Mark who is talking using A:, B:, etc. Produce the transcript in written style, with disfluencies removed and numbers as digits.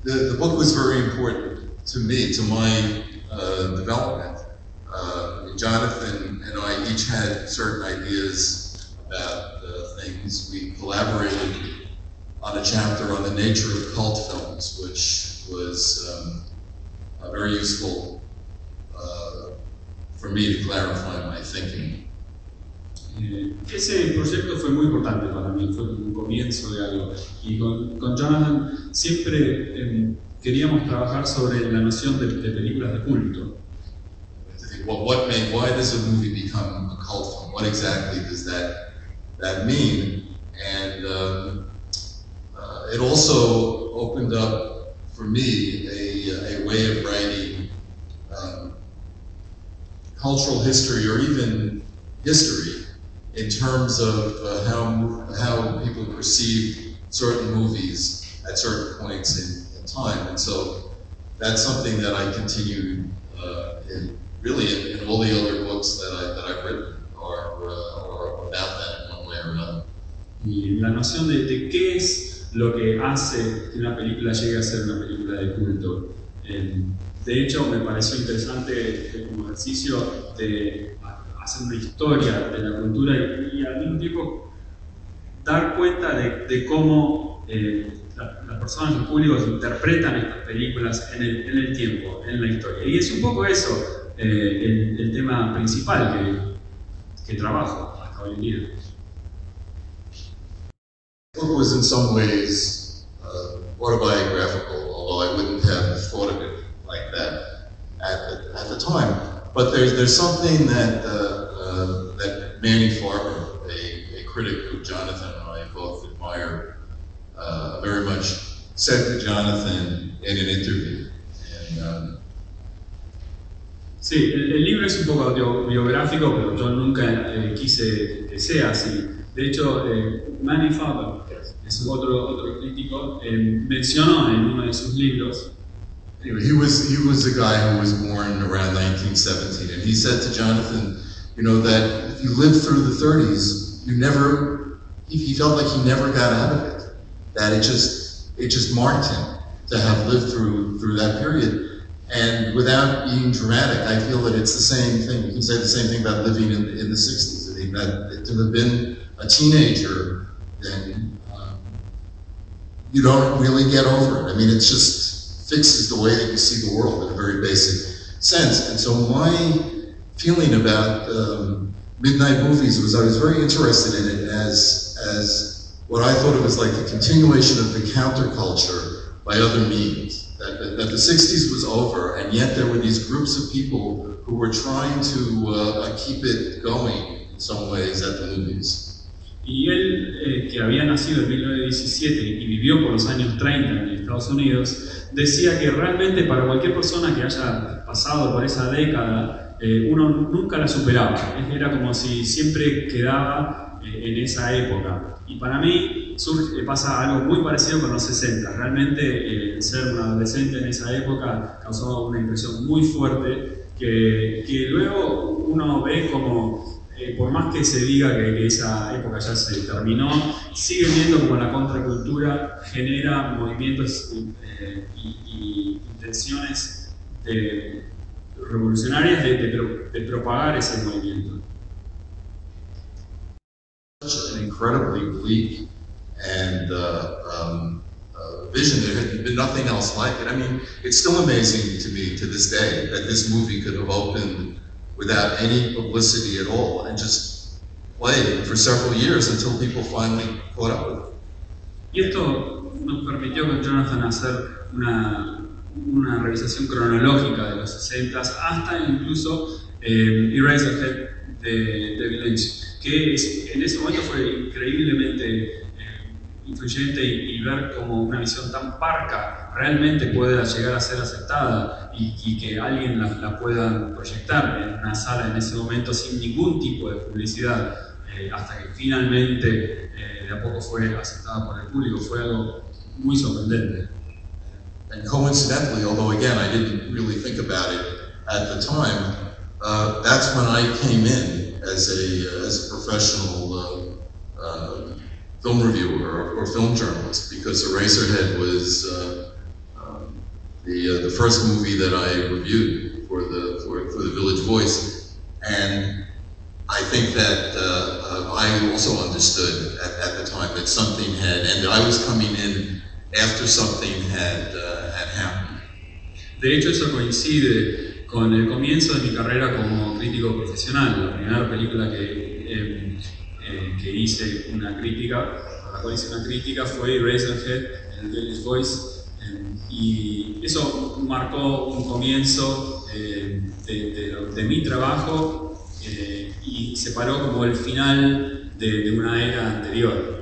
A: the book was very important to me, to my development. Jonathan and I each had certain ideas about things. We collaborated on a chapter on the nature of cult films, which was very useful for me to clarify my thinking.
B: Ese proyecto fue muy importante para mí, fue un comienzo de algo. Y con Jonathan siempre queríamos trabajar sobre la noción de películas de culto.
A: Why does a movie become a cult film? What exactly does that mean? And it also opened up for me a way of writing cultural history, or even history, in terms of how people perceive certain movies at certain points in time. And so that's something that I continue really in all the other books that I've written are about that in one way or another.
B: Y la noción de qué es lo que hace que una película llegue a ser una película de culto. De hecho, me pareció interesante como ejercicio de hacer una historia de la cultura y al mismo tiempo dar cuenta de cómo las personas, los públicos interpretan estas películas en el tiempo, en la historia. Y es un poco eso el tema principal que trabajo hasta hoy en día.
A: The book was in some ways autobiographical, although I wouldn't have thought of it like that at the time. But there's something that Manny Farber, a critic who Jonathan and I both admire very much, said to Jonathan in an interview. And,
B: sí, el libro es un poco autobiográfico, pero yo nunca quise que sea así. De hecho, Manny Farber, es otro crítico, mencionó en uno de sus libros.
A: Anyway, he was a guy who was born around 1917, and he said to Jonathan, you know, that if you lived through the 30s, he felt like he never got out of it. That it just marked him to have lived through that period. And without being dramatic, I feel that it's the same thing. You can say the same thing about living in the 60s. I think that to have been a teenager, then you don't really get over it. I mean, it just fixes the way that you see the world in a very basic sense. And so my feeling about midnight movies was I was very interested in it as what I thought it was like the continuation of the counterculture by other means. That the 60s was over, and yet there were these groups of people who were trying to keep it going in some ways at the movies.
B: Y él, que había nacido en 1917 y vivió por los años 30 en Estados Unidos, decía que realmente para cualquier persona que haya pasado por esa década, uno nunca la superaba. Era como si siempre quedaba en esa época. Y para mí pasa algo muy parecido con los 60. Realmente ser un adolescente en esa época causó una impresión muy fuerte que luego uno ve como, por más que se diga que esa época ya se terminó, sigue viendo como la contracultura genera movimientos y intenciones revolucionarias de propagar ese movimiento.
A: Such an incredibly bleak and vision. There had been nothing else like it. I mean, it's still amazing to me to this day that this movie could have opened without any publicity at all and just played for several years until people finally caught up with it.
B: Y esto nos permitió con Jonathan hacer una revisación cronológica de los 60 hasta incluso Eraserhead de David Lynch, que en ese momento fue increíblemente influyente y ver cómo una visión tan parca realmente pueda llegar a ser aceptada y que alguien la pueda proyectar en una sala en ese momento sin ningún tipo de publicidad, hasta que finalmente de a poco fue aceptada por el público, fue algo muy sorprendente.
A: And coincidentally, although again I didn't really think about it at the time, that's when I came in as a professional film reviewer or film journalist, because Eraserhead was the first movie that I reviewed for the Village Voice, and I think that I also understood at the time that something had, and I was coming in after something had happened.
B: De hecho, eso coincide con el comienzo de mi carrera como crítico profesional. La primera película que hice una crítica, por la cual hice una crítica, fue Eraserhead, el Village Voice, y eso marcó un comienzo de mi trabajo y separó como el final de una era anterior.